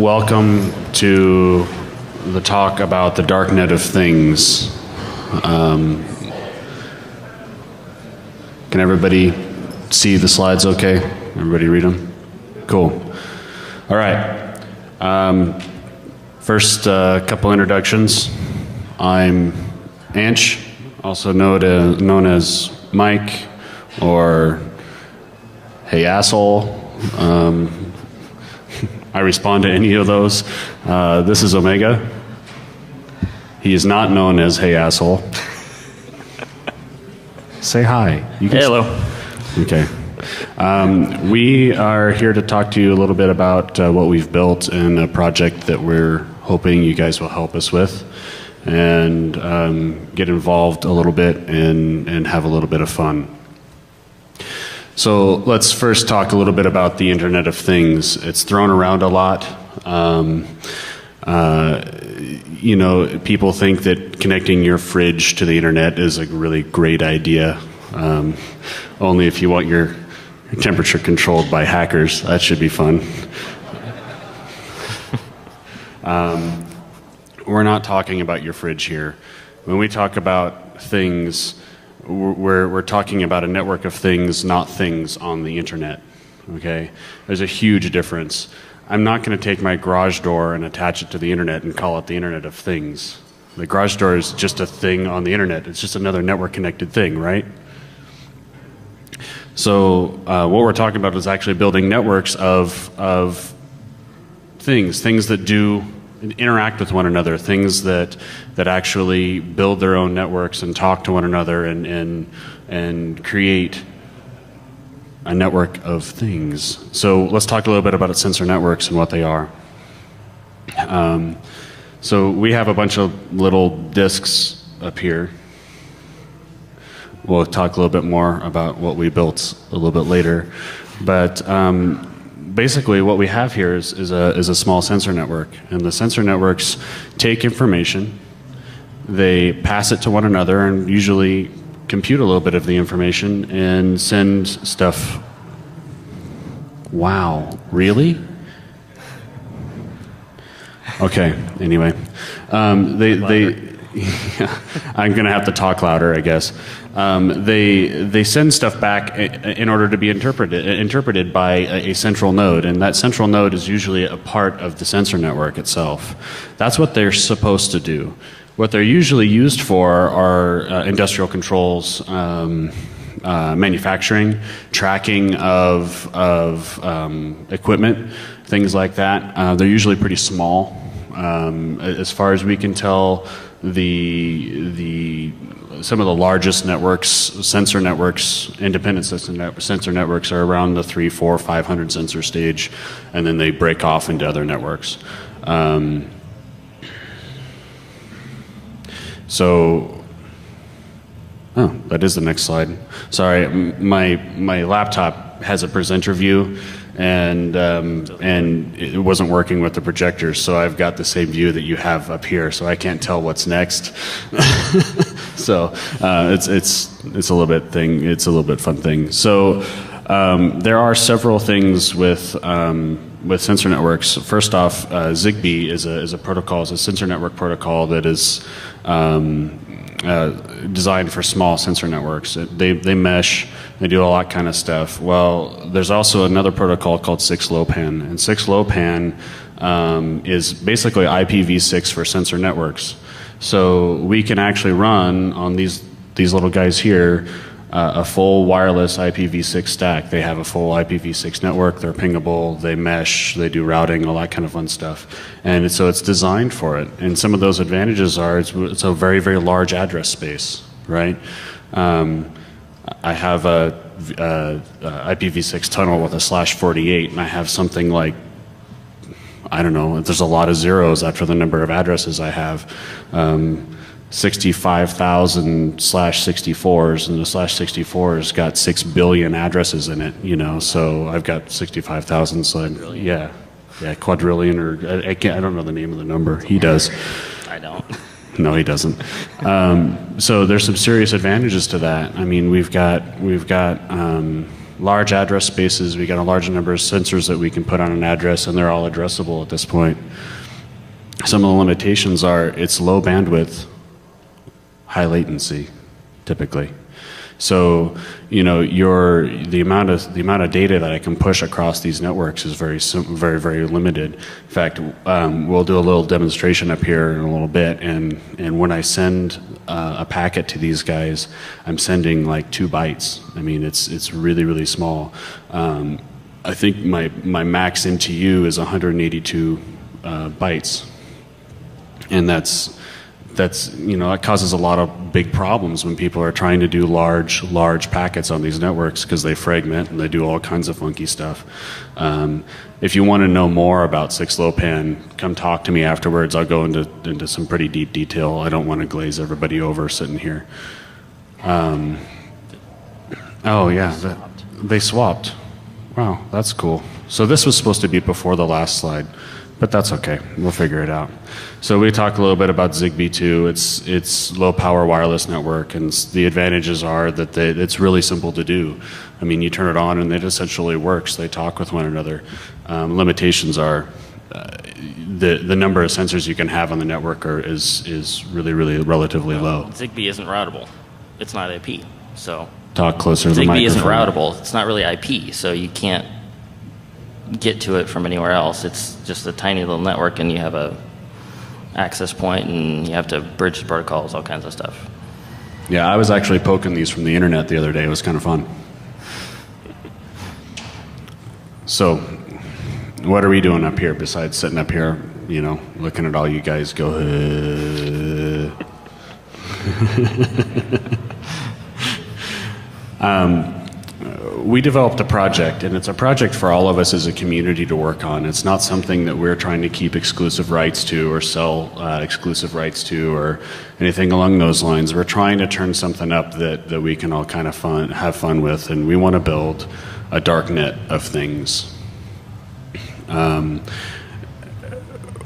Welcome to the talk about the Darknet of Things. Can everybody see the slides okay? Everybody read them? Cool. All right. First, a couple introductions. I'm ANCH, also known as Mike, or Hey Asshole. I respond to any of those. This is Omega. He is not known as Hey Asshole. Say hi. Hey, hello. Okay. We are here to talk to you a little bit about what we've built and a project that we're hoping you guys will help us with, and get involved a little bit and have a little bit of fun. So let's first talk a little bit about the Internet of Things. It's thrown around a lot. You know, people think that connecting your fridge to the internet is a really great idea. Only if you want your temperature controlled by hackers. That should be fun. We're not talking about your fridge here. When we talk about things, we're talking about a network of things, not things on the internet. Okay? There's a huge difference. I'm not going to take my garage door and attach it to the internet and call it the Internet of Things. The garage door is just a thing on the internet. It's just another network connected thing, right? So what we're talking about is actually building networks of things that do interact with one another, things that actually build their own networks and talk to one another and create a network of things. So let's talk a little bit about sensor networks and what they are. So we have a bunch of little disks up here. We'll talk a little bit more about what we built a little bit later. But basically what we have here is a small sensor network. And the sensor networks take information, they pass it to one another, and usually compute a little bit of the information and send stuff. Wow, really? Okay, anyway. I'm going to have to talk louder, I guess. They send stuff back in order to be interpreted by a central node, and that central node is usually a part of the sensor network itself. That's what they're supposed to do. What they're usually used for are industrial controls, manufacturing, tracking of equipment, things like that. They're usually pretty small. As far as we can tell, some of the largest networks, sensor networks, independent sensor networks, are around the 300, 400, 500 sensor stage, and then they break off into other networks. That is the next slide. Sorry, my laptop has a presenter view, and it wasn't working with the projector, so I've got the same view that you have up here, so I can't tell what's next. So it's a little bit fun thing. So there are several things with sensor networks. First off, Zigbee is a protocol, it's a sensor network protocol that is designed for small sensor networks. They mesh, they do a lot kind of stuff. Well, there's also another protocol called 6LoWPAN, and 6LoWPAN is basically IPv6 for sensor networks. So we can actually run on these little guys here a full wireless IPv6 stack. They have a full IPv6 network, they're pingable, they mesh, they do routing, all that kind of fun stuff. And so it's designed for it. And some of those advantages are it's a very, very large address space, right? I have a IPv6 tunnel with a /48, and I have something like, I don't know, there's a lot of zeros after the number of addresses I have. 65,000 /64s, and the /64's got 6 billion addresses in it, you know, so I've got 65,000, so yeah, quadrillion, or I don't know the name of the number. He does. I don't. No, he doesn't. So there's some serious advantages to that. I mean, we've got large address spaces. We got a large number of sensors that we can put on an address, and they're all addressable at this point. Some of the limitations are it's low bandwidth, high latency, typically. So, you know, the amount of data that I can push across these networks is very limited. In fact, we'll do a little demonstration up here in a little bit, and when I send a packet to these guys, I'm sending like 2 bytes. I mean, it's really small. I think my max MTU is 182 bytes, and that's you know, that causes a lot of big problems when people are trying to do large packets on these networks, because they fragment and they do all kinds of funky stuff. If you want to know more about 6LoWPAN, come talk to me afterwards. I'll go into some pretty deep detail. I don't want to glaze everybody over sitting here. Oh yeah, they swapped. Wow, that's cool. So this was supposed to be before the last slide, but that's okay. We'll figure it out. So we talked a little bit about Zigbee too. It's low power wireless network, and the advantages are that it's really simple to do. I mean, you turn it on and it essentially works. They talk with one another. Limitations are the number of sensors you can have on the network is really relatively low. Zigbee isn't routable. It's not IP. So talk closer to the Zigbee microphone. isn't routable. It's not really IP, so you can't get to it from anywhere else. It's just a tiny little network, and you have a access point, and you have to bridge the protocols, all kinds of stuff. Yeah, I was actually poking these from the internet the other day. It was kind of fun. So, what are we doing up here besides sitting up here, you know, looking at all you guys go, we developed a project, and it's a project for all of us as a community to work on. It's not something that we're trying to keep exclusive rights to or sell exclusive rights to or anything along those lines. We're trying to turn something up that we can all kind of have fun with, and we want to build a Darknet of Things.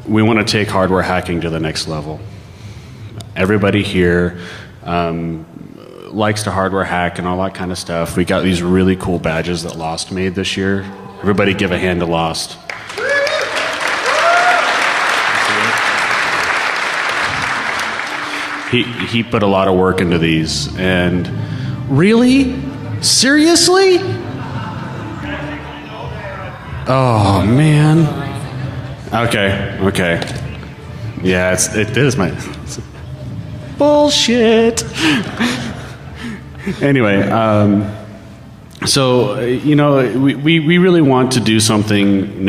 We want to take hardware hacking to the next level. Everybody here likes to hardware hack and all that kind of stuff. We got these really cool badges that Lost made this year. Everybody give a hand to Lost. He put a lot of work into these, and really? Seriously? Oh man. Okay. Yeah, it is my bullshit. Anyway, so you know, we really want to do something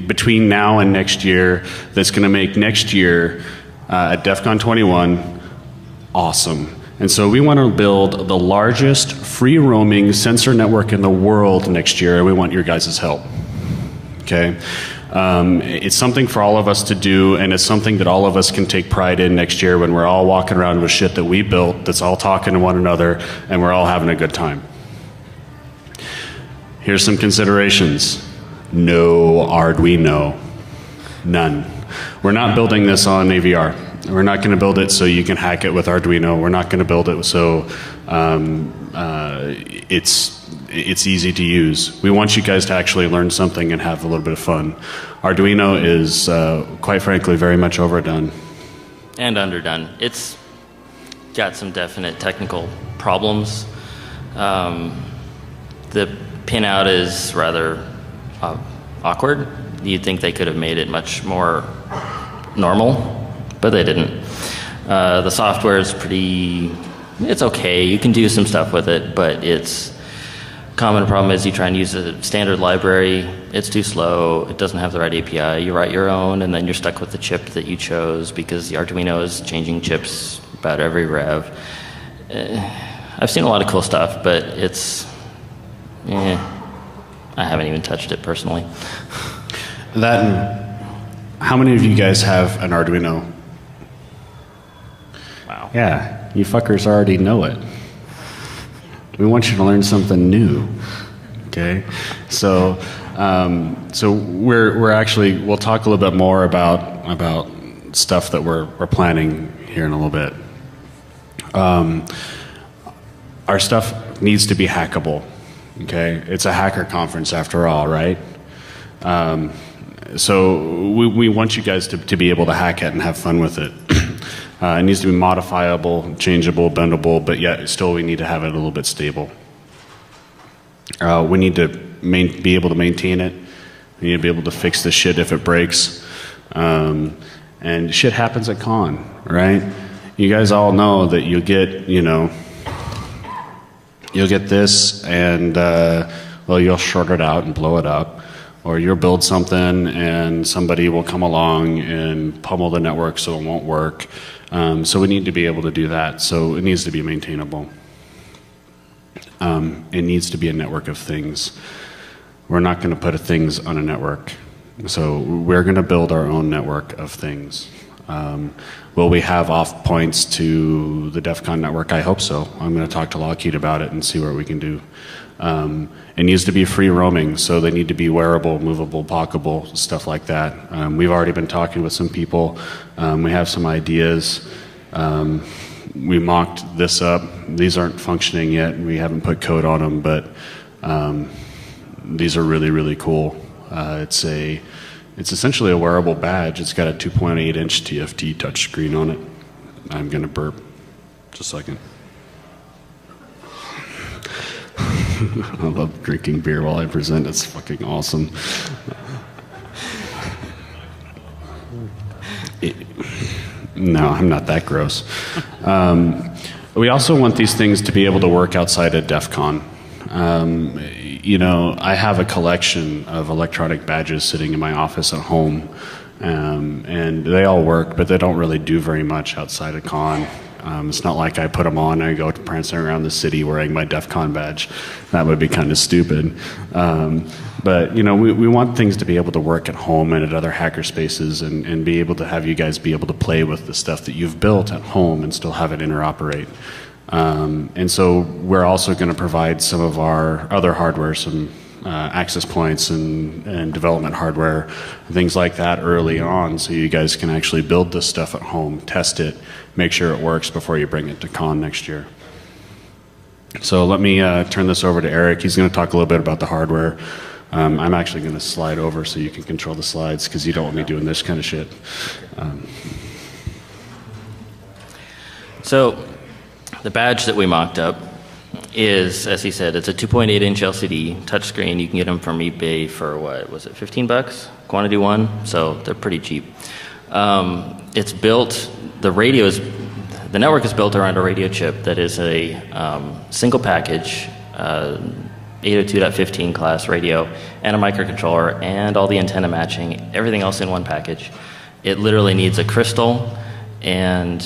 between now and next year that's going to make next year at DEFCON 21 awesome. And so we want to build the largest free roaming sensor network in the world next year, and we want your guys' help. Okay? It's something for all of us to do, and it's something that all of us can take pride in next year when we're all walking around with shit that we built that's all talking to one another, and we're all having a good time. Here's some considerations. No Arduino. None. We're not building this on AVR. We're not going to build it so you can hack it with Arduino. We're not going to build it so it's easy to use. We want you guys to actually learn something and have a little bit of fun. Arduino is, quite frankly, very much overdone. And underdone. It's got some definite technical problems. The pinout is rather awkward. You'd think they could have made it much more normal, but they didn't. The software is it's okay. You can do some stuff with it, but it's common problem is you try and use a standard library, it's too slow, it doesn't have the right API, you write your own, and then you're stuck with the chip that you chose because the Arduino is changing chips about every rev. I've seen a lot of cool stuff, but I haven't even touched it personally. How many of you guys have an Arduino? Wow. Yeah, you fuckers already know it. We want you to learn something new, okay? So, we'll talk a little bit more about stuff that we're planning here in a little bit. Our stuff needs to be hackable. Okay, it's a hacker conference after all, right? So we want you guys to be able to hack it and have fun with it. It needs to be modifiable, changeable, bendable, but yet still we need to have it a little bit stable. We need to be able to maintain it. We need to be able to fix the shit if it breaks. And shit happens at con, right? You guys all know that you'll get, you'll get this and, well, you'll short it out and blow it up. Or you'll build something and somebody will come along and pummel the network so it won't work. So we need to be able to do that. So it needs to be maintainable. It needs to be a network of things. We're not going to put things on a network. So we're going to build our own network of things. Will we have off points to the DEFCON network? I hope so. I'm going to talk to Lockheed about it and see what we can do. It needs to be free roaming, so they need to be wearable, movable, pocketable, stuff like that. We've already been talking with some people. We have some ideas. We mocked this up. These aren't functioning yet. We haven't put code on them, but these are really, really cool. It's essentially a wearable badge. It's got a 2.8-inch TFT touchscreen on it. I'm going to burp. Just a second. I love drinking beer while I present. It's fucking awesome. No, I'm not that gross. We also want these things to be able to work outside of DEFCON. I have a collection of electronic badges sitting in my office at home, and they all work, but they don't really do very much outside of con. It's not like I put them on and I go prancing around the city wearing my DEFCON badge. That would be kind of stupid. But we want things to be able to work at home and at other hacker spaces and be able to have you guys be able to play with the stuff that you've built at home and still have it interoperate. And so we're also going to provide some of our other hardware, some access points and development hardware, things like that early on, so you guys can actually build this stuff at home, test it, make sure it works before you bring it to con next year. So let me turn this over to Eric. He's going to talk a little bit about the hardware. I'm actually going to slide over so you can control the slides, because you don't want me doing this kind of shit. So the badge that we mocked up is, as he said, it's a 2.8-inch LCD touchscreen. You can get them from eBay for, what was it, 15 bucks? Quantity one, so they're pretty cheap. It's built, the network is built around a radio chip that is a single package, 802.15 class radio, and a microcontroller, and all the antenna matching, everything else in one package. It literally needs a crystal and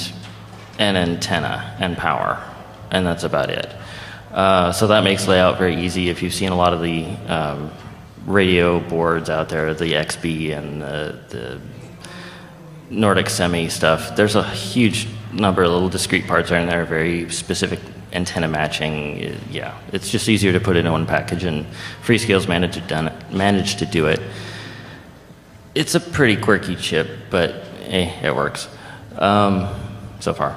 an antenna and power, and that's about it. So that makes layout very easy. If you've seen a lot of the radio boards out there, the XB and the Nordic Semi stuff, there's a huge number of little discrete parts in there, very specific antenna matching. Yeah, it's just easier to put it in one package, and Freescale's managed to do it. It's a pretty quirky chip, but it works so far.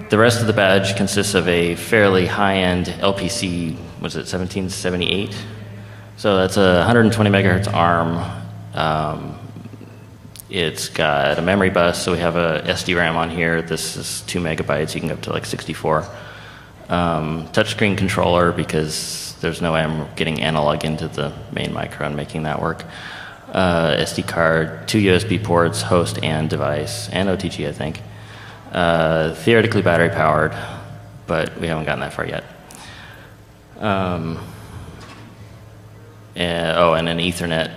The rest of the badge consists of a fairly high-end LPC, was it 1778? So that's a 120 megahertz ARM. It's got a memory bus, so we have a SD-RAM on here. This is 2 megabytes. You can go up to like 64. Touchscreen controller, because there's no way I'm getting analog into the main micro and making that work. SD card, 2 USB ports, host and device, and OTG, I think. Theoretically battery powered, but we haven't gotten that far yet. And an Ethernet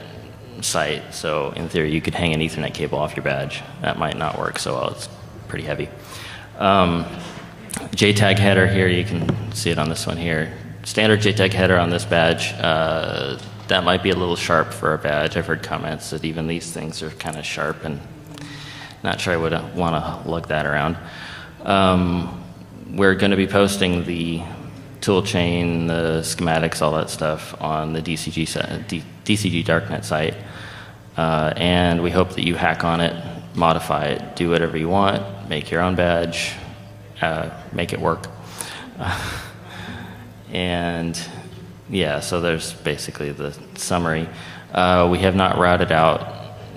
site, so in theory you could hang an Ethernet cable off your badge. That might not work so well, it's pretty heavy. JTAG header here, you can see it on this one here. Standard JTAG header on this badge. That might be a little sharp for a badge. I've heard comments that even these things are kind of sharp, and not sure I would want to lug that around. We're going to be posting the tool chain, the schematics, all that stuff on the DCG Darknet site. And we hope that you hack on it, modify it, do whatever you want, make your own badge, make it work. And Yeah, so there's basically the summary. We have not routed out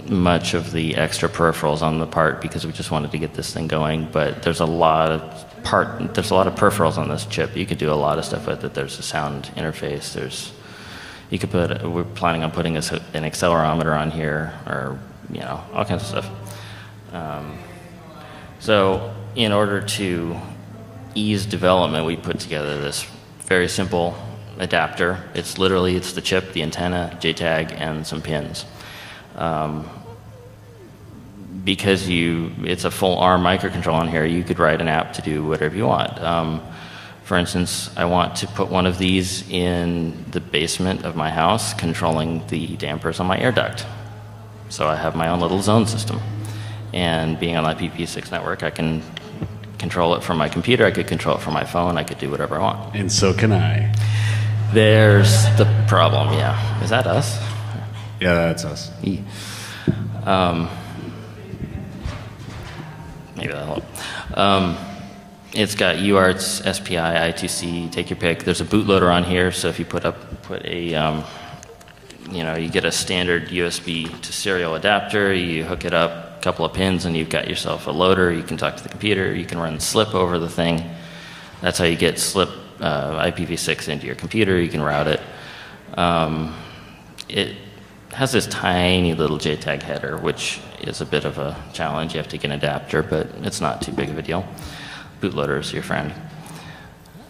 much of the extra peripherals on the part because we just wanted to get this thing going, but there's a lot of peripherals on this chip. You could do a lot of stuff with it. There's a sound interface. We're planning on putting an accelerometer on here, or all kinds of stuff. So in order to ease development, we put together this very simple adapter. It's the chip, the antenna, JTAG, and some pins. Because it's a full ARM microcontroller on here, you could write an app to do whatever you want. For instance, I want to put one of these in the basement of my house, controlling the dampers on my air duct. So I have my own little zone system. And being on IPv6 network, I can control it from my computer, I could control it from my phone, I could do whatever I want. And so can I. There's the problem, yeah. Is that us? Yeah, that's us. Maybe that'll help. It's got UARTs, SPI, I2C, take your pick. There's a bootloader on here, so if you you get a standard USB to serial adapter, you hook it up, a couple of pins, and you've got yourself a loader. You can talk to the computer, you can run slip over the thing. That's how you get slip IPv6 into your computer. You can route it. It has this tiny little JTAG header, which is a bit of a challenge. You have to get an adapter, but it's not too big of a deal. Bootloader is your friend.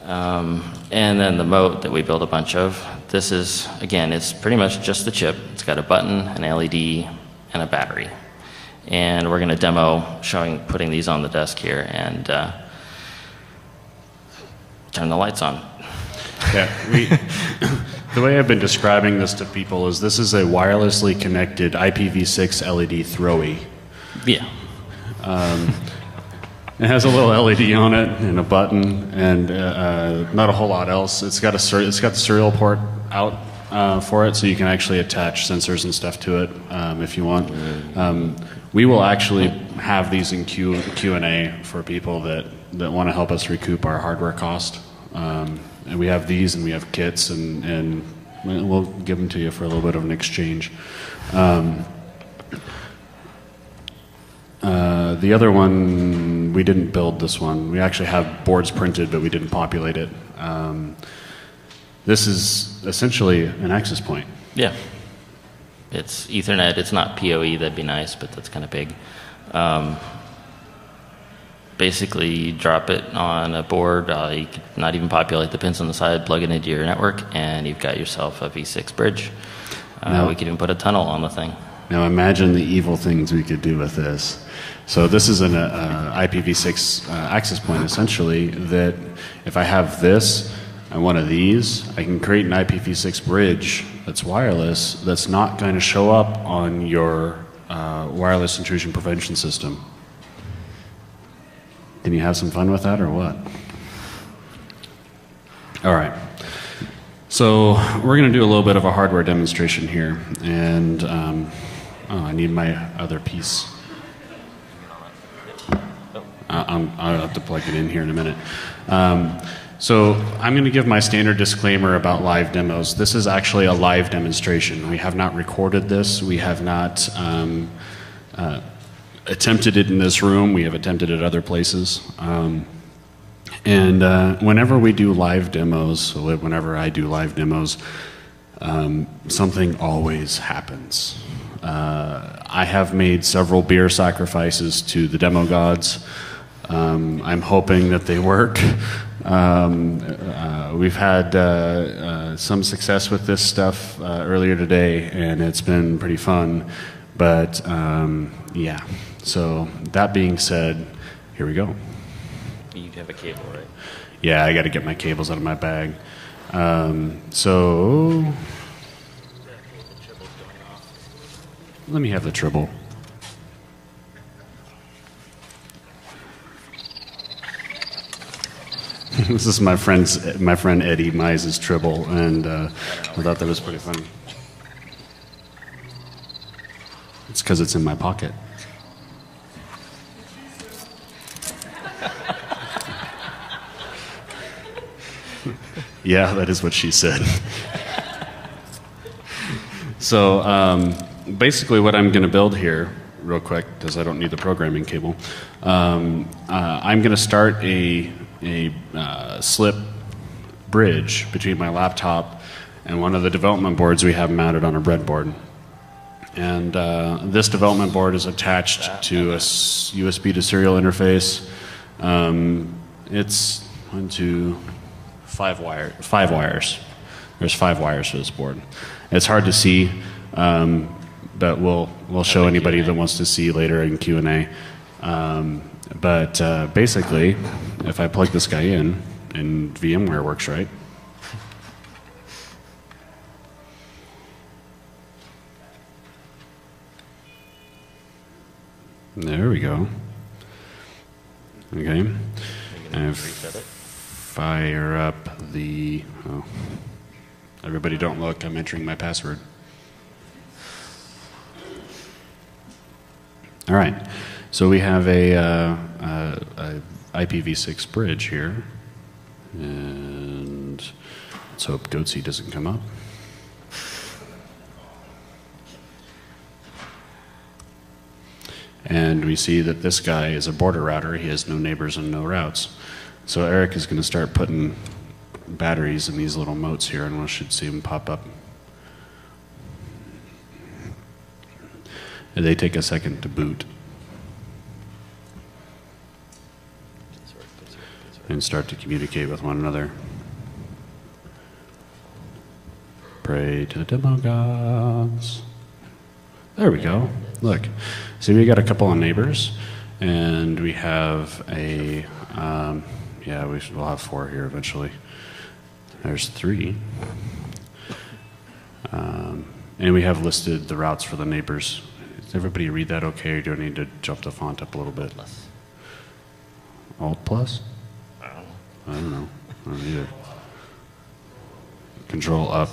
And then the moat that we built a bunch of. This is, again, it's pretty much just the chip. It's got a button, an LED, and a battery. And we're going to demo putting these on the desk here and turn the lights on. Yeah, the way I've been describing this to people is this is a wirelessly connected IPv6 LED throwy. Yeah. It has a little LED on it and a button and not a whole lot else. It's got the serial port out for it, so you can actually attach sensors and stuff to it if you want. We will actually have these in Q&A for people that want to help us recoup our hardware cost. And we have these and we have kits, and we'll give them to you for a little bit of an exchange. The other one, we didn't build this one. We actually have boards printed, but we didn't populate it. This is essentially an access point. Yeah. It's Ethernet. It's not PoE. That'd be nice, but that's kind of big. Basically, you drop it on a board. You could not even populate the pins on the side, plug it into your network, and you've got yourself a V6 bridge. We could even put a tunnel on the thing. Now imagine the evil things we could do with this. So this is an IPv6 access point, essentially, that if I have this and one of these, I can create an IPv6 bridge that's wireless that's not going to show up on your wireless intrusion prevention system. Can you have some fun with that or what? All right. So we're going to do a little bit of a hardware demonstration here. And I need my other piece. I'll have to plug it in here in a minute. So I'm going to give my standard disclaimer about live demos. This is actually a live demonstration. We have not recorded this. We have not attempted it in this room. We have attempted it other places. And whenever we do live demos, whenever I do live demos, something always happens. I have made several beer sacrifices to the demo gods. I'm hoping that they work. We've had some success with this stuff earlier today, and it's been pretty fun. But yeah, so that being said, here we go. You have a cable, right? Yeah, I got to get my cables out of my bag. So let me have the tribble. This is my friend Eddie Mize's tribble, and I thought that was pretty funny. It's because it's in my pocket. Yeah, that is what she said. So basically what I'm going to build here, real quick, because I don't need the programming cable, I'm going to start a slip bridge between my laptop and one of the development boards we have mounted on a breadboard. And this development board is attached to a USB to serial interface. It's 5 wires. There's 5 wires for this board. It's hard to see, but we'll show anybody that wants to see later in Q&A. But basically, if I plug this guy in, and VMware works right. There we go. Okay. And fire up the. Oh. Everybody don't look. I'm entering my password. All right. So we have a IPv6 bridge here. And let's hope Goatsy doesn't come up. And we see that this guy is a border router. He has no neighbors and no routes. So Eric is going to start putting batteries in these little motes here, and we should see them pop up. And they take a second to boot. And start to communicate with one another. Pray to the demo gods. There we go. Look. See, we got a couple of neighbors, and we have a, yeah, we'll have 4 here eventually. There's 3. And we have listed the routes for the neighbors. Does everybody read that okay, or do I need to jump the font up a little bit? Alt plus? I don't know. I don't either. Control up.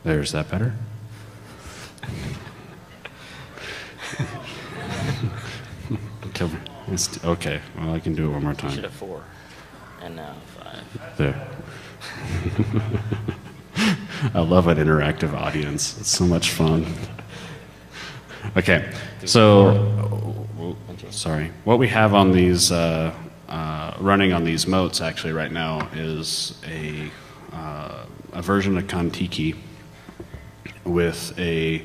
There's that better? Okay, well I can do it one more time. You should have 4, and now 5. There. I love an interactive audience. It's so much fun. Okay, so, sorry. What we have on these, running on these motes actually right now is a version of Contiki with a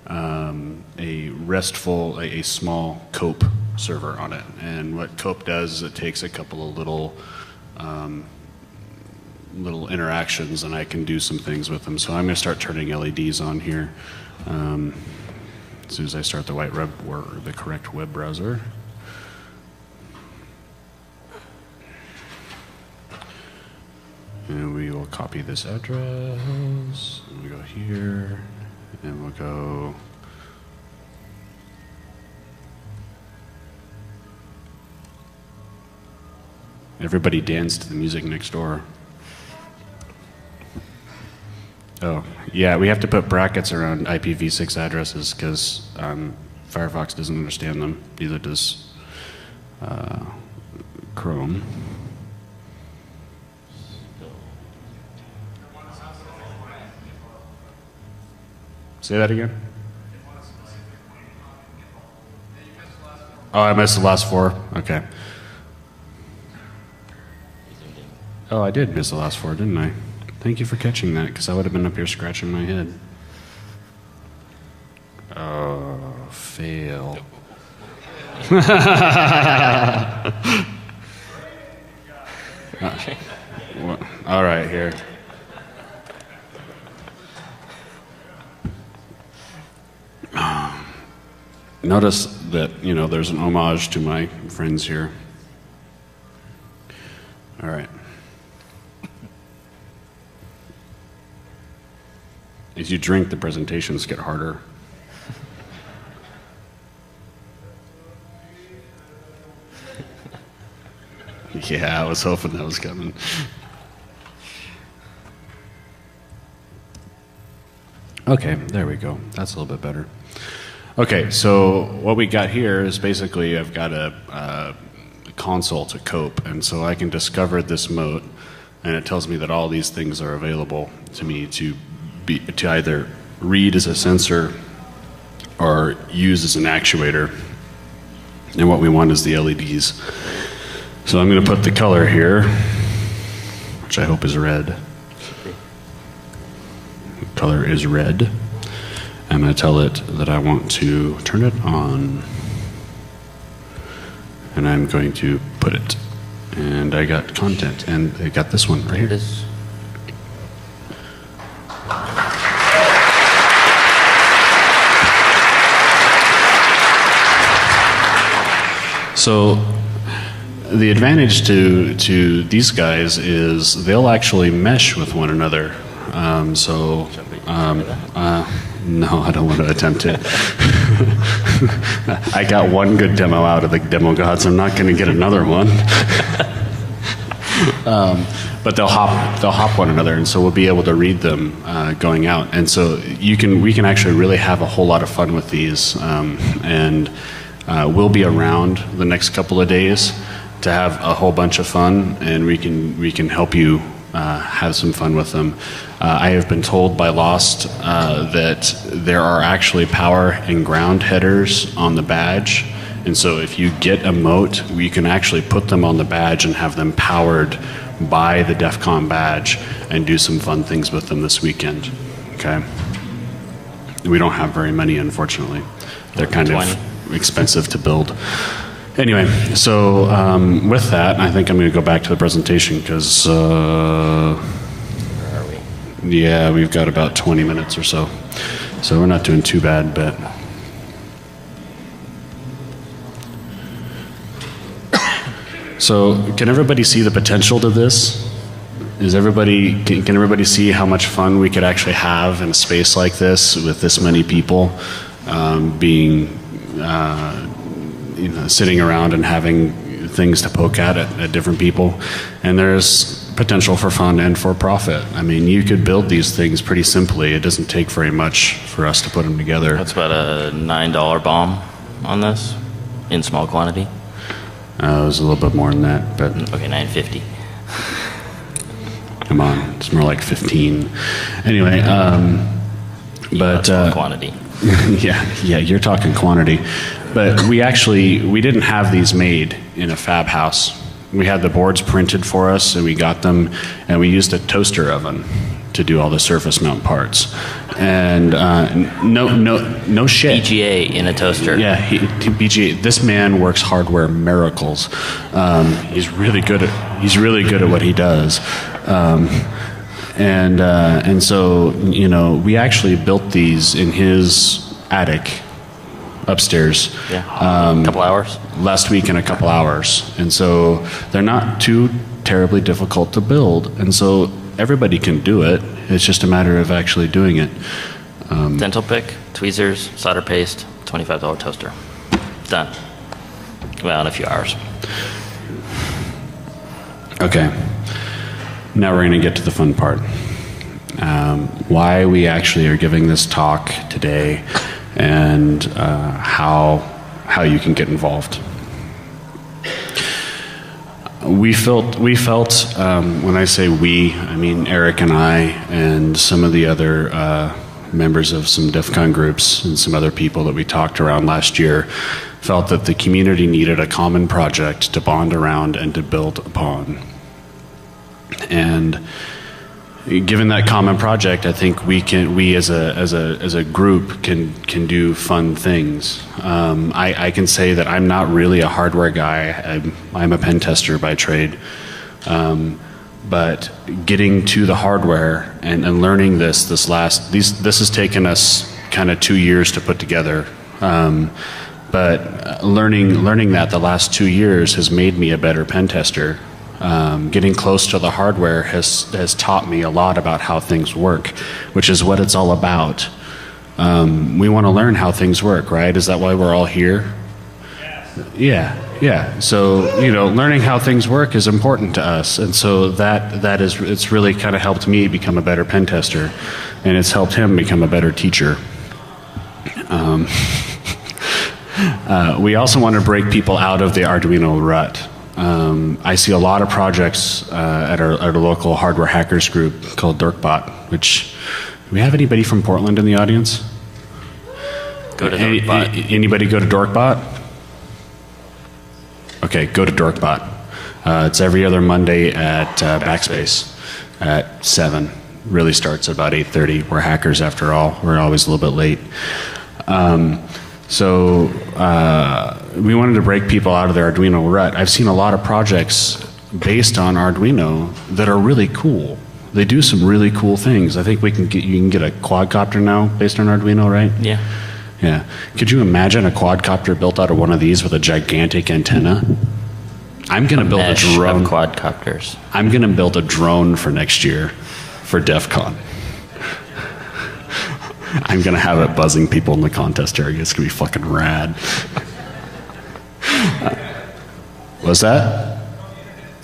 RESTful, a small COPE server on it. And what COPE does is it takes a couple of little interactions, and I can do some things with them. So I'm going to start turning LEDs on here as soon as I start the correct web browser. And we will copy this address, and we go here, and we'll go everybody dance to the music next door. Oh, yeah, we have to put brackets around IPv6 addresses because Firefox doesn't understand them, neither does Chrome. Say that again? Oh, I missed the last 4? Okay. Oh, I did miss the last 4, didn't I? Thank you for catching that, because I would have been up here scratching my head. Oh, fail. All right, here. Notice that, there's an homage to my friends here. All right. As you drink, the presentations get harder. Yeah, I was hoping that was coming. Okay, there we go. That's a little bit better. Okay, so what we got here is basically I've got a console to cope, and so I can discover this mote and it tells me that all these things are available to me to either read as a sensor or use as an actuator. And what we want is the LEDs. So I'm going to put the color here, which I hope is red. The color is red. I'm going to tell it that I want to turn it on. And I'm going to put it. And I got content, and I got this one right here. It is. So the advantage to these guys is they'll actually mesh with one another. No, I don't want to attempt it. I got one good demo out of the demo gods. I'm not going to get another one. But they'll hop one another, and so we'll be able to read them going out. And so we can actually really have a whole lot of fun with these. We'll be around the next couple of days to have a whole bunch of fun, and we can help you have some fun with them. I have been told by Lost that there are actually power and ground headers on the badge, and so if you get a mote, we can actually put them on the badge and have them powered by the DEFCON badge and do some fun things with them this weekend. Okay. We don't have very many, unfortunately. They're kind of expensive to build. Anyway, so with that, I think I'm going to go back to the presentation because, Where are we? yeah, we've got about 20 minutes or so. So we're not doing too bad, but. So can everybody see the potential to this? Can everybody see how much fun we could actually have in a space like this with this many people sitting around and having things to poke at different people? And there's potential for fun and for profit. I mean, you could build these things pretty simply. It doesn't take very much for us to put them together. That's about a $9 bomb on this in small quantity. It was a little bit more than that, but Okay, $9.50. come on, it's more like 15. Anyway, but Small quantity. yeah, you're talking quantity. But we didn't have these made in a fab house. We had the boards printed for us, and we got them, and we used a toaster oven to do all the surface mount parts. And no shit. BGA in a toaster. Yeah, BGA. This man works hardware miracles. He's really good at what he does. And so we actually built these in his attic upstairs. Yeah. A couple hours. Last week in a couple hours. And so they're not too terribly difficult to build. And so everybody can do it. It's just a matter of actually doing it. Dental pick, tweezers, solder paste, $25 toaster. Done. Well, in a few hours. Okay. Now we're going to get to the fun part. Why we actually are giving this talk today, and how you can get involved. We felt when I say we, I mean Eric and I and some of the other members of some DEFCON groups and some other people that we talked around last year, felt that the community needed a common project to bond around and to build upon. And given that common project, I think we as a group can do fun things. I can say that I'm not really a hardware guy. I'm a pen tester by trade. But getting to the hardware and learning this has taken us kind of 2 years to put together. But learning that the last 2 years has made me a better pen tester. Getting close to the hardware has taught me a lot about how things work, which is what it's all about. We want to learn how things work, right? Is that why we're all here? Yes. Yeah. So, learning how things work is important to us. And so it's really kind of helped me become a better pen tester, and it's helped him become a better teacher. We also want to break people out of the Arduino rut. I see a lot of projects at our local hardware hackers group called Dorkbot, which, do we have anybody from Portland in the audience? Go to Dorkbot. Anybody go to Dorkbot? Okay, go to Dorkbot. It's every other Monday at Backspace at 7. Really starts at about 8:30. We're hackers after all. We're always a little bit late. So we wanted to break people out of their Arduino rut. I've seen a lot of projects based on Arduino that are really cool. They do some really cool things. I think you can get a quadcopter now based on Arduino, right? Yeah. Yeah. Could you imagine a quadcopter built out of one of these with a gigantic antenna? I'm going to build a drone. Of quadcopters. I'm going to build a drone for next year for DEFCON. I'm going to have it buzzing people in the contest area. It's going to be fucking rad. What's that?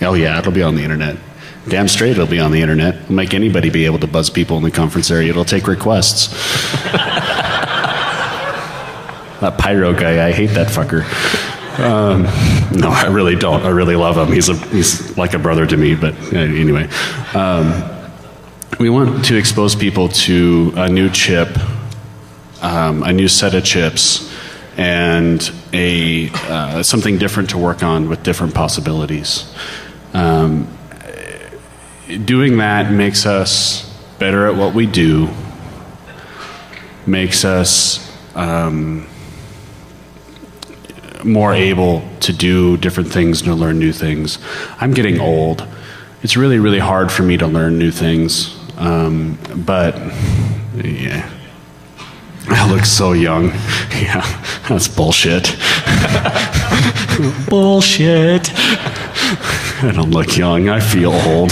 Oh yeah, it'll be on the internet. Damn straight it'll be on the internet. It'll make anybody be able to buzz people in the conference area. It'll take requests. That pyro guy, I hate that fucker. No, I really don't. I really love him. He's like a brother to me, but anyway. We want to expose people to a new chip, a new set of chips, and something different to work on with different possibilities. Doing that makes us better at what we do, makes us more able to do different things and to learn new things. I'm getting old. It's really, really hard for me to learn new things. But yeah, I look so young. Yeah, that's bullshit. Bullshit. I don't look young. I feel old.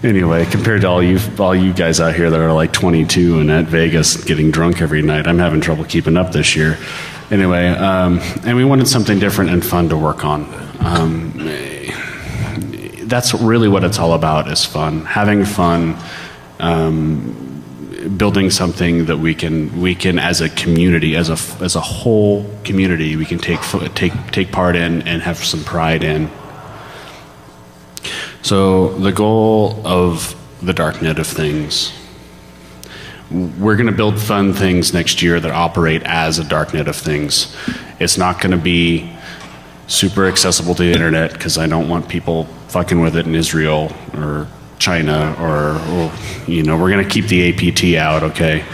Anyway, compared to all you guys out here that are like 22 and at Vegas getting drunk every night, I'm having trouble keeping up this year. Anyway, and we wanted something different and fun to work on. That's really what it's all about, is fun. Having fun, building something that we can as a community, as a whole community, we can take part in and have some pride in. So the goal of the Darknet of Things, we're going to build fun things next year that operate as a Darknet of Things. It's not going to be super accessible to the internet, because I don't want people fucking with it in Israel or China, or you know, we're going to keep the APT out, okay?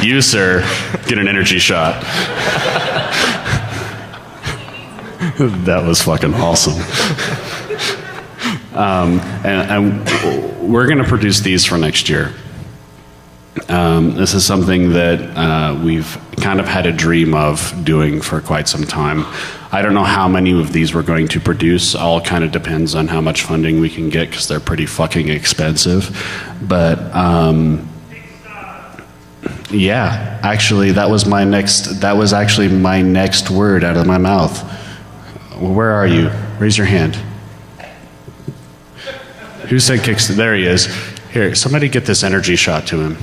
You, sir, get an energy shot. That was fucking awesome. And we're going to produce these for next year. This is something that we've kind of had a dream of doing for quite some time. I don't know how many of these we're going to produce. All kind of depends on how much funding we can get, because they're pretty fucking expensive. But yeah, actually, that was actually my next word out of my mouth. Where are you? Raise your hand. Who said Kickstarter? There he is. Here, somebody get this energy shot to him.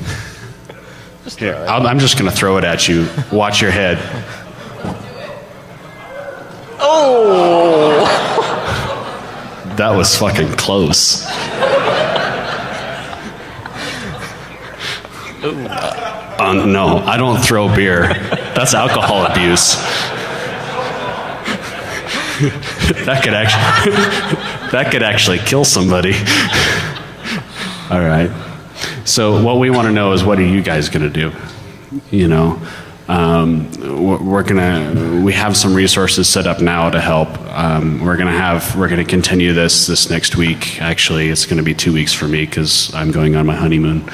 Here, I'm just going to throw it at you. Watch your head. Oh! That was fucking close. No, I don't throw beer. That's alcohol abuse. That could actually kill somebody. All right. So what we want to know is, what are you guys going to do? You know, we have some resources set up now to help. We're going to continue this next week. Actually, it's going to be 2 weeks for me, because I'm going on my honeymoon.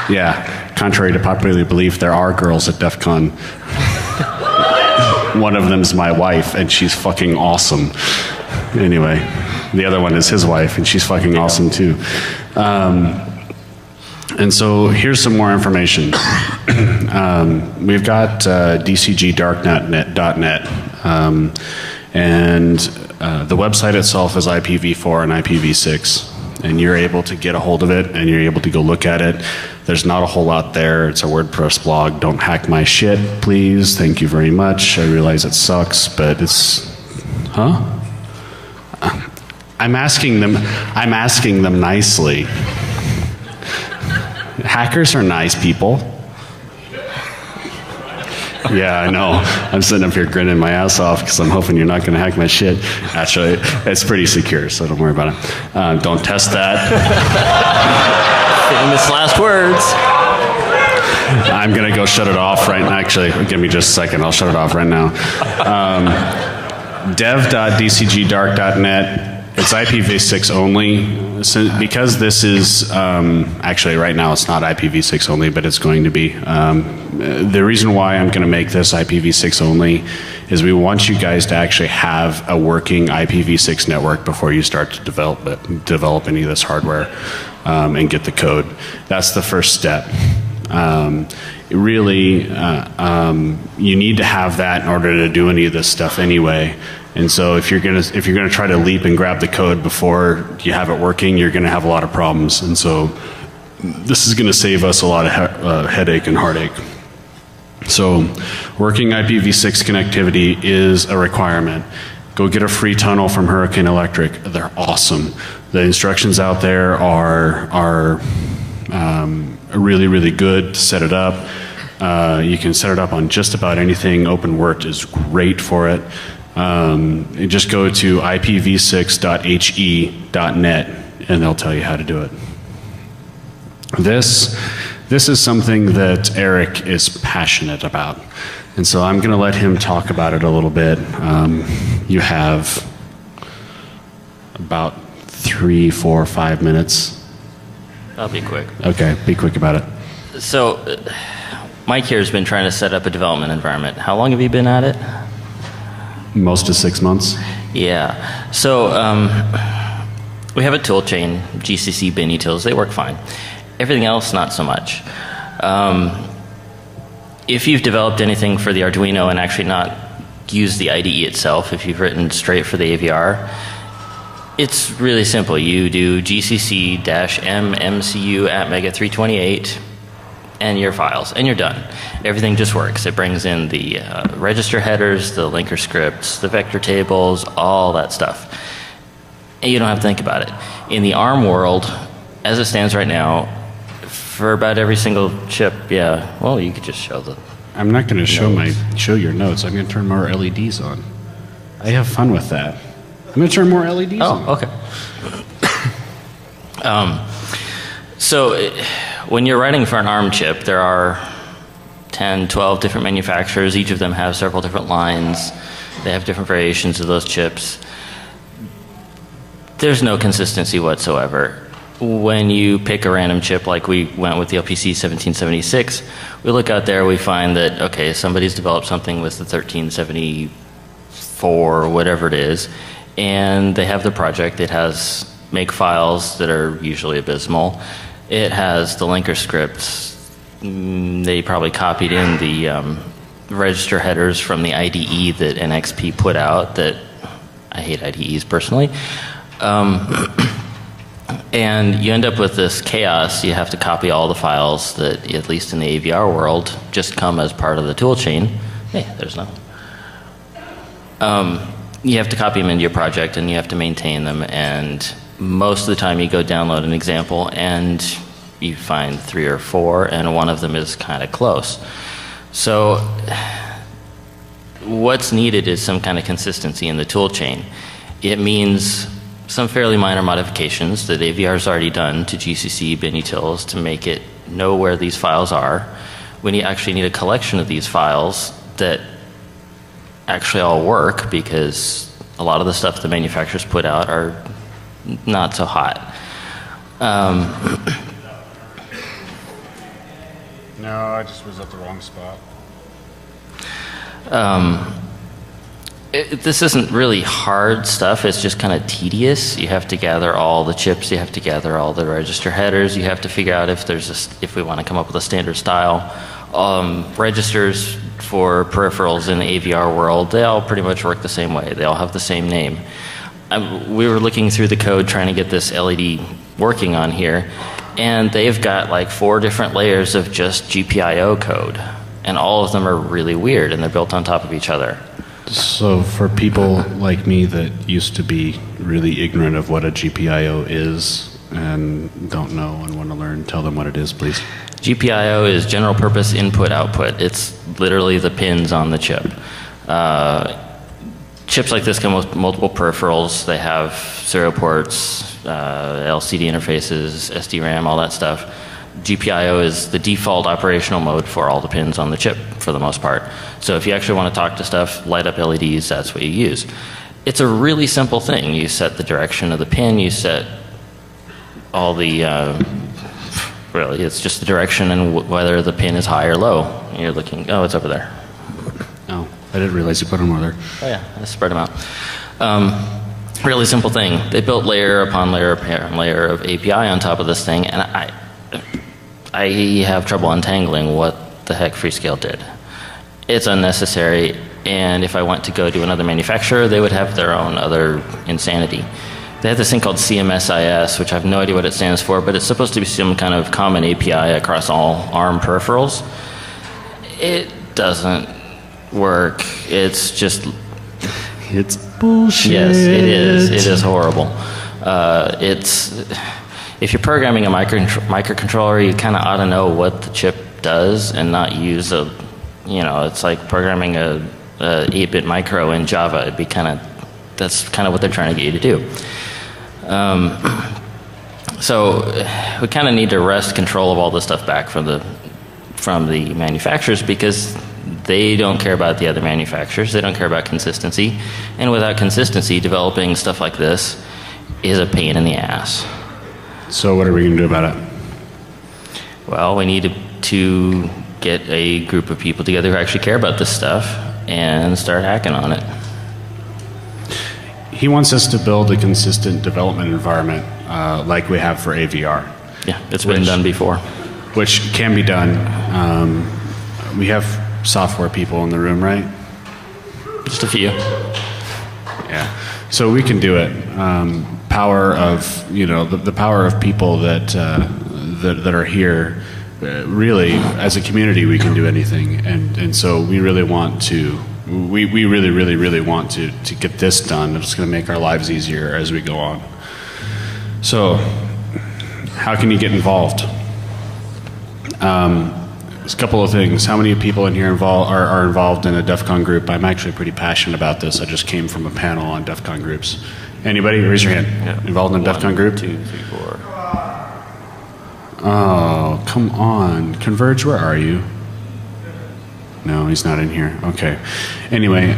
Yeah. Contrary to popular belief, there are girls at DEF CON. One of them's my wife, and she's fucking awesome. Anyway, the other one is his wife, and she's fucking awesome too. And so here's some more information. We've got DCG Darknet.net. And the website itself is IPv4 and IPv6, and you're able to get a hold of it, and you're able to go look at it. There's not a whole lot there. It's a WordPress blog. Don't hack my shit, please. Thank you very much. I realize it sucks, but it's, huh? I'm asking them nicely. Hackers are nice people. Yeah, I know. I'm sitting up here grinning my ass off because I'm hoping you're not going to hack my shit. Actually, it's pretty secure, so don't worry about it. Don't test that. Famous last words. I'm going to go shut it off right now. Actually, give me just a second. I'll shut it off right now. dev.dcgdark.net. It's IPv6 only. So because this is, actually right now it's not IPv6 only, but it's going to be. The reason why I'm going to make this IPv6 only is we want you guys to actually have a working IPv6 network before you start to develop any of this hardware and get the code. That's the first step. Really, you need to have that in order to do any of this stuff anyway. And so if you're gonna try to leap and grab the code before you have it working, you're gonna have a lot of problems. And so this is gonna save us a lot of headache and heartache. So working IPv6 connectivity is a requirement. Go get a free tunnel from Hurricane Electric. They're awesome. The instructions out there are really, really good to set it up. You can set it up on just about anything. OpenWrt is great for it. You just go to ipv6.he.net and they'll tell you how to do it. This is something that Eric is passionate about. And so I'm going to let him talk about it a little bit. You have about 3, 4, 5 minutes. I'll be quick. Okay, be quick about it. So Mike here has been trying to set up a development environment. How long have you been at it? Most of 6 months. Yeah. So we have a tool chain, GCC bin utils. They work fine. Everything else, not so much. If you've developed anything for the Arduino and actually not used the IDE itself, if you've written straight for the AVR, it's really simple. You do gcc-m mcu at mega328 and your files, and you're done. Everything just works. It brings in the register headers, the linker scripts, the vector tables, all that stuff. And you don't have to think about it. In the ARM world, as it stands right now, for about every single chip, yeah, well, you could just show the I'm not going to show your notes. I'm going to turn more LEDs on. I have fun with that. I'm going to turn more LEDs on. Oh, okay. When you're writing for an ARM chip, there are 10, 12 different manufacturers. Each of them have several different lines. They have different variations of those chips. There's no consistency whatsoever. When you pick a random chip, like we went with the LPC 1776, we look out there, we find that, okay, somebody's developed something with the 1374, whatever it is, and they have the project. It has make files that are usually abysmal. It has the linker scripts. They probably copied in the register headers from the IDE that NXP put out that I hate IDEs personally. And you end up with this chaos. You have to copy all the files that, at least in the AVR world, just come as part of the tool chain. Hey, there's no. You have to copy them into your project and you have to maintain them, and most of the time you go download an example and you find 3 or 4 and one of them is kind of close. So what's needed is some kind of consistency in the tool chain. It means some fairly minor modifications that AVR's already done to GCC bin utils to make it know where these files are. We actually need a collection of these files that actually all work, because a lot of the stuff the manufacturers put out are not so hot. No, I just was at the wrong spot. This isn't really hard stuff. It's just kind of tedious. You have to gather all the chips. You have to gather all the register headers. You have to figure out if we want to come up with a standard style. Registers for peripherals in the AVR world, they all pretty much work the same way. They all have the same name. We were looking through the code trying to get this LED working on here, and they've got like 4 different layers of just GPIO code, and all of them are really weird, and they're built on top of each other. So for people like me that used to be really ignorant of what a GPIO is and don't know and want to learn, tell them what it is, please. GPIO is general purpose input output. It's literally the pins on the chip. Chips like this come with multiple peripherals. They have serial ports, LCD interfaces, SD-RAM, all that stuff. GPIO is the default operational mode for all the pins on the chip for the most part. So if you actually want to talk to stuff, light up LEDs, that's what you use. It's a really simple thing. You set the direction of the pin, you set all the, really, it's just the direction and whether the pin is high or low. And you're looking, oh, it's over there. Oh, I didn't realize you put them over there. Oh yeah, I spread them out. Really simple thing. They built layer upon layer upon layer of API on top of this thing, and I have trouble untangling what the heck Freescale did. It's unnecessary, and if I went to go to another manufacturer, they would have their own other insanity. They have this thing called CMSIS, which I have no idea what it stands for, but it's supposed to be some kind of common API across all ARM peripherals. It doesn't work. It's just... It's bullshit. Yes, it is. It is horrible. If you're programming a microcontroller, you kind of ought to know what the chip does and not use a, it's like programming a 8-bit micro in Java. It'd be that's kind of what they're trying to get you to do. So we kind of need to wrest control of all this stuff back from the manufacturers, because they don't care about the other manufacturers. They don't care about consistency. And without consistency, developing stuff like this is a pain in the ass. So what are we going to do about it? Well, we need to get a group of people together who actually care about this stuff and start hacking on it. He wants us to build a consistent development environment like we have for AVR. Yeah, it's been done before. Which can be done. We have software people in the room, right? Just a few. Yeah. So we can do it. Power of, the power of people that are here. Really, as a community, we can do anything, and so we really want to. We really want to get this done. It's going to make our lives easier as we go on. So, how can you get involved? There's a couple of things. How many people in here are involved in a DEFCON group? I'm actually pretty passionate about this. I just came from a panel on DEFCON groups. Anybody? Raise your hand. Yeah. Involved in a DEFCON group? 2, 3, 4. Oh, come on. Converge, where are you? No, he's not in here. Okay. Anyway,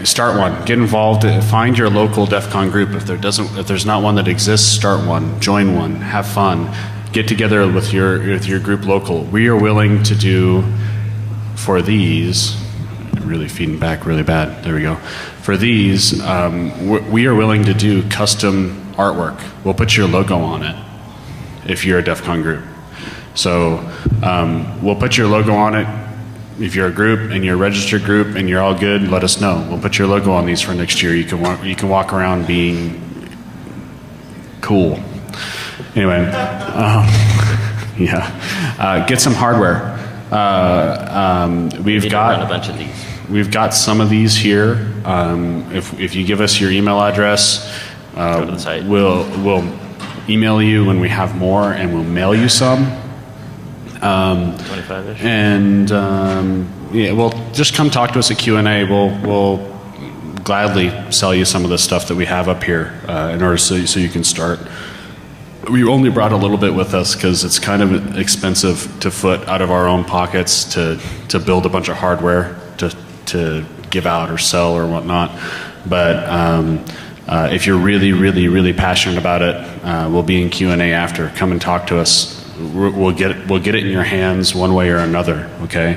start one. Get involved. Find your local DEFCON group. If there's not one that exists, start one. Join one. Have fun. Get together with your group local. We are willing to do for these. I'm really feeding back really bad. There we go. For these, we are willing to do custom artwork. We'll put your logo on it if you're a DEFCON group. So we'll put your logo on it. If you're a group and you're a registered group and you're all good, let us know. We'll put your logo on these for next year. You can walk around being cool. Anyway, yeah. Get some hardware. We've got a bunch of these. We've got some of these here. If you give us your email address, go to the site. We'll email you when we have more, and we'll mail you some. 25-ish. And yeah, well, just come talk to us at Q&A. We'll gladly sell you some of the stuff that we have up here in order so you can start. We only brought a little bit with us because it's kind of expensive to foot out of our own pockets to build a bunch of hardware to give out or sell or whatnot. But if you're really passionate about it, we'll be in Q&A after. Come and talk to us. We'll get it in your hands one way or another. Okay.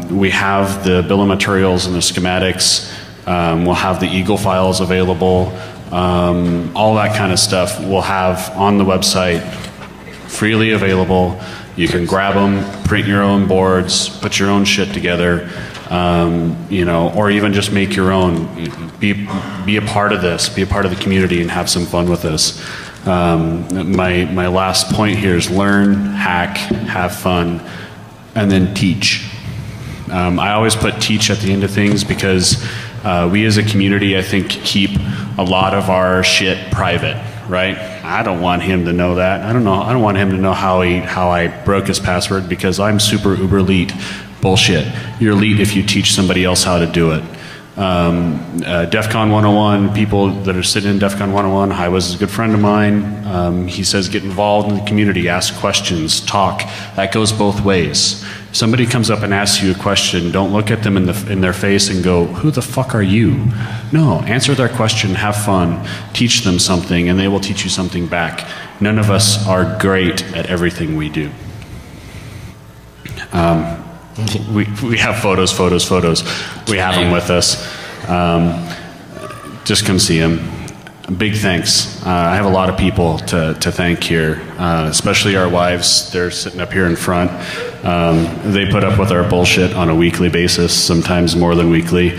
We have the bill of materials and the schematics. We'll have the Eagle files available. All that kind of stuff we'll have on the website, freely available. You can grab them, print your own boards, put your own shit together, you know, or even just make your own. Be a part of this, be a part of the community, and have some fun with this. My last point here is learn, hack, have fun, and then teach. I always put teach at the end of things because we as a community, I think, keep a lot of our shit private, right? I don't want him to know that. I don't want him to know how I broke his password because I'm super uber elite. Bullshit. You're elite if you teach somebody else how to do it. DEFCON 101, people that are sitting in DEFCON 101, Hi was a good friend of mine. He says get involved in the community, ask questions, talk. That goes both ways. Somebody comes up and asks you a question, don't look at them in their face and go, who the fuck are you? No, answer their question, have fun, teach them something, and they will teach you something back. None of us are great at everything we do. We have photos. We have them with us. Just come see them. Big thanks. I have a lot of people to thank here, especially our wives. They're sitting up here in front. They put up with our bullshit on a weekly basis, sometimes more than weekly.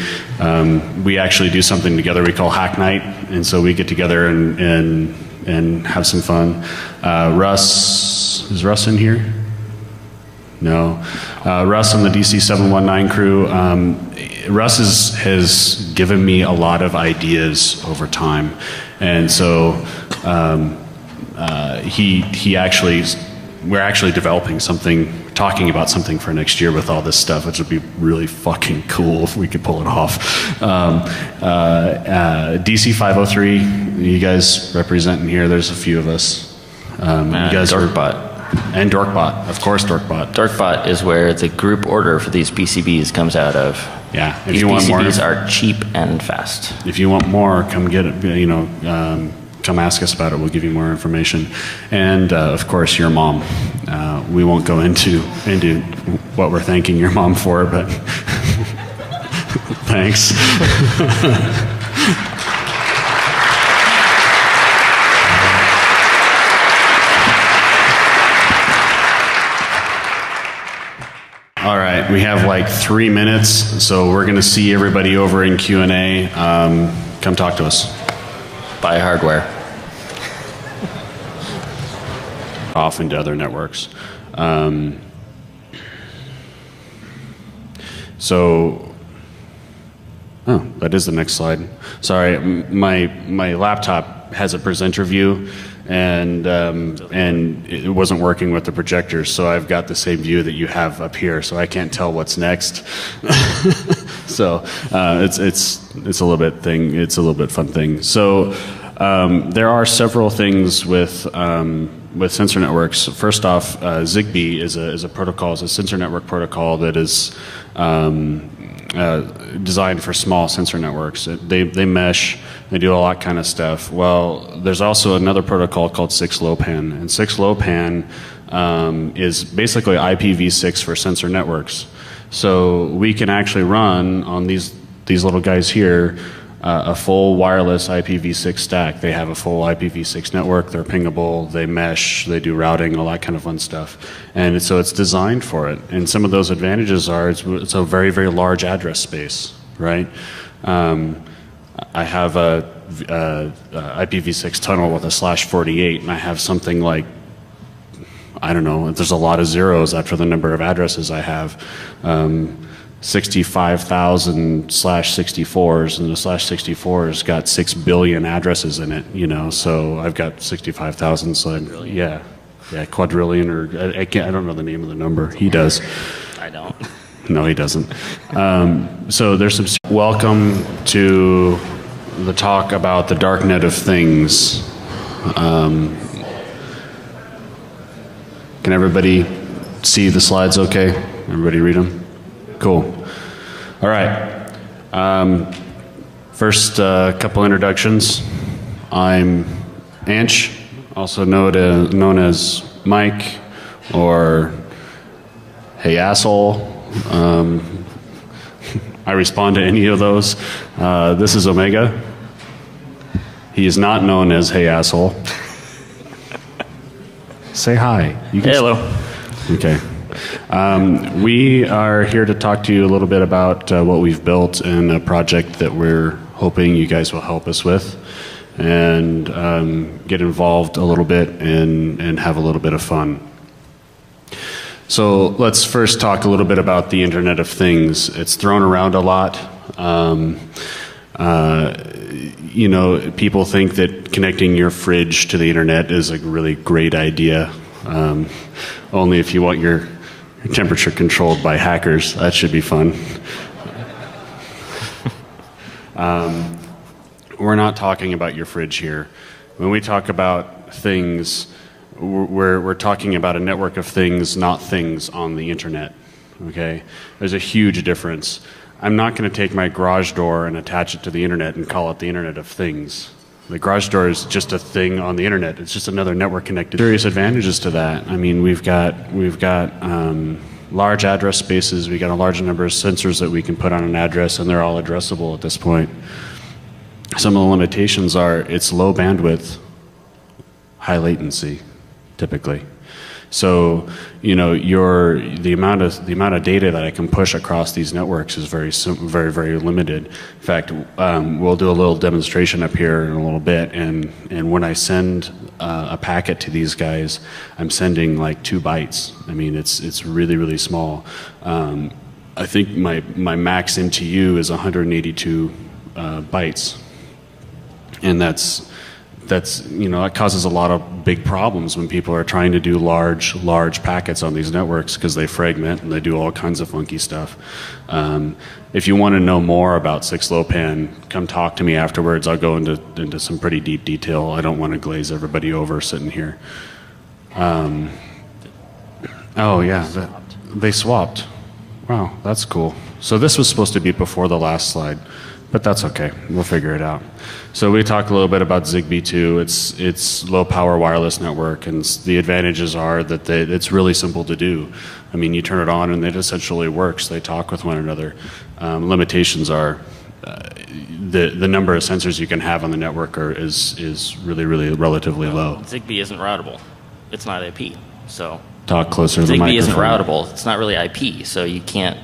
We actually do something together we call Hack Night, and so we get together and have some fun. Russ, is Russ in here? No. Russ and the DC 719 crew. Russ has given me a lot of ideas over time, and so we're actually developing something, talking about something for next year with all this stuff, which would be really fucking cool if we could pull it off. DC 503, you guys representing here. There's a few of us. You guys Dorkbot. And Dorkbot, of course, Dorkbot. Dorkbot is where the group order for these PCBs comes out of. Yeah, if these you want PCBs more, are cheap and fast. If you want more, come get it. You know, come ask us about it. We'll give you more information. And of course, your mom. We won't go into what we're thanking your mom for, but thanks. All right, we have like 3 minutes, so we're going to see everybody over in Q&A. Come talk to us. Buy hardware. Off into other networks. That is the next slide. Sorry, my laptop has a presenter view, and it wasn't working with the projectors, so I've got the same view that you have up here, so I can't tell what's next. So it's a little bit thing. It's a little bit fun thing. So there are several things with sensor networks. First off, Zigbee is a protocol, is a sensor network protocol that is designed for small sensor networks. They mesh, they do a lot kind of stuff. Well, there's also another protocol called 6LoWPAN, and 6LoWPAN is basically IPv6 for sensor networks. So we can actually run on these little guys here a full wireless IPv6 stack. They have a full IPv6 network, they're pingable, they mesh, they do routing, all that kind of fun stuff. And so it's designed for it. And some of those advantages are it's a very, very large address space, right? I have a IPv6 tunnel with a /48, and I have something like, I don't know, there's a lot of zeros after the number of addresses I have. 65,000 /64s, and the /64's got 6 billion addresses in it, you know, so I've got 65,000, so yeah, quadrillion, or I don't know the name of the number. He does. I don't. No, he doesn't. So there's some. Welcome to the talk about the Darknet of Things. Can everybody see the slides okay? Everybody read them? Cool. All right. First, couple introductions. I'm ANCH, also known as Mike, or Hey Asshole. I respond to any of those. This is Omega. He is not known as Hey Asshole. Say hi. Hey, hello. Okay. We are here to talk to you a little bit about what we've built and a project that we're hoping you guys will help us with, and get involved a little bit and have a little bit of fun. So let's first talk a little bit about the Internet of Things. It's thrown around a lot. You know, people think that connecting your fridge to the internet is a really great idea. Only if you want your temperature controlled by hackers. That should be fun. We're not talking about your fridge here. When we talk about things, we're talking about a network of things, not things on the internet. Okay? There's a huge difference. I'm not going to take my garage door and attach it to the internet and call it the Internet of Things. The garage door is just a thing on the internet. It's just another network connected. Serious advantages to that. I mean, we've got large address spaces. We've got a large number of sensors that we can put on an address, and they're all addressable at this point. Some of the limitations are it's low bandwidth, high latency, typically. So, you know, the amount of data that I can push across these networks is very, very limited. In fact, we'll do a little demonstration up here in a little bit, and when I send a packet to these guys, I'm sending like 2 bytes. I mean, it's really, really small. I think my max MTU is 182 bytes, and that's you know, that causes a lot of big problems when people are trying to do large packets on these networks, because they fragment and they do all kinds of funky stuff. If you want to know more about 6LoWPAN, come talk to me afterwards. I'll go into some pretty deep detail. I don't want to glaze everybody over sitting here. Oh yeah, they swapped. Wow, that's cool. So this was supposed to be before the last slide, but that's okay. We'll figure it out. So we talked a little bit about Zigbee too. It's low power wireless network, and the advantages are that it's really simple to do. I mean, you turn it on and it essentially works. They talk with one another. Limitations are the number of sensors you can have on the network is really relatively low. Zigbee isn't routable. It's not IP. So talk closer to the microphone. Zigbee isn't routable. It's not really IP, so you can't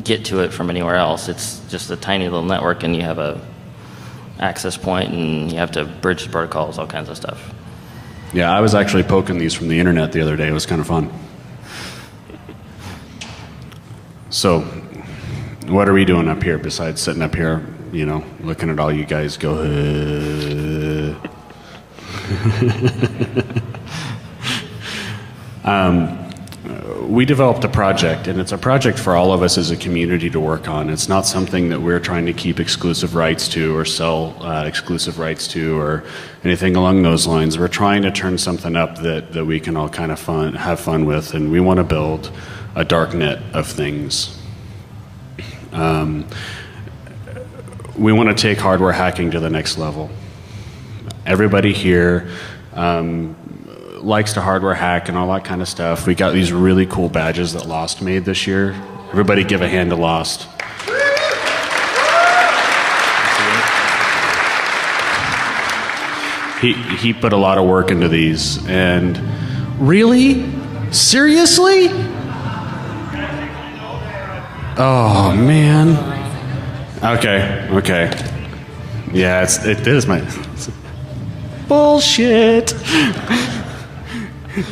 get to it from anywhere else. It's just a tiny little network, and you have a access point, and you have to bridge the protocols, all kinds of stuff. Yeah, I was actually poking these from the internet the other day. It was kind of fun. So, what are we doing up here besides sitting up here, you know, looking at all you guys go, we developed a project, and it's a project for all of us as a community to work on. It's not something that we're trying to keep exclusive rights to or sell exclusive rights to or anything along those lines. We're trying to turn something up that we can all kind of have fun with, and we want to build a Darknet of Things. We want to take hardware hacking to the next level. Everybody here likes to hardware hack and all that kind of stuff. We got these really cool badges that Lost made this year. Everybody give a hand to Lost. He put a lot of work into these, and really? Seriously? Oh man. Okay. Yeah, it is my bullshit.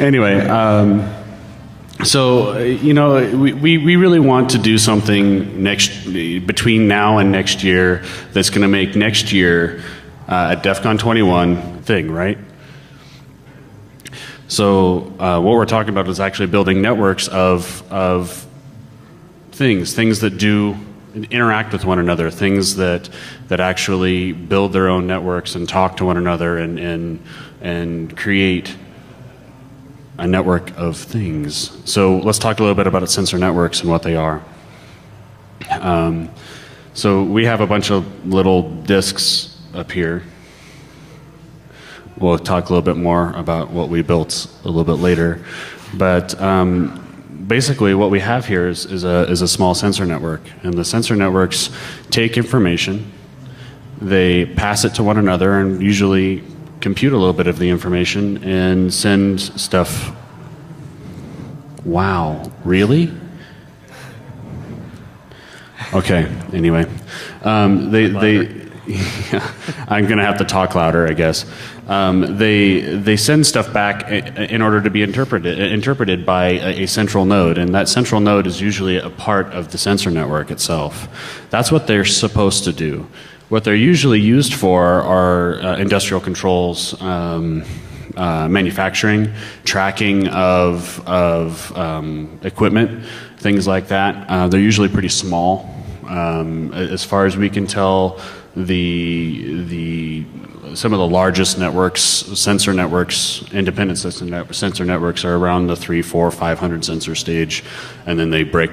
Anyway, so you know, we really want to do something between now and next year that's going to make next year at DEFCON 21 thing, right? So what we're talking about is actually building networks of things that do interact with one another, things that actually build their own networks and talk to one another and create a network of things. So let's talk a little bit about sensor networks and what they are. So we have a bunch of little disks up here. We'll talk a little bit more about what we built a little bit later. But basically what we have here is a small sensor network. And the sensor networks take information, they pass it to one another, and usually compute a little bit of the information and send stuff Wow, really? Okay, anyway. I'm going to have to talk louder, I guess. They send stuff back in order to be interpreted by a central node, and that central node is usually a part of the sensor network itself. That's what they're supposed to do. What they're usually used for are industrial controls, manufacturing, tracking of equipment, things like that. They're usually pretty small. As far as we can tell, some of the largest networks, sensor networks, independent sensor networks, are around the 300, 400, 500 sensor stage, and then they break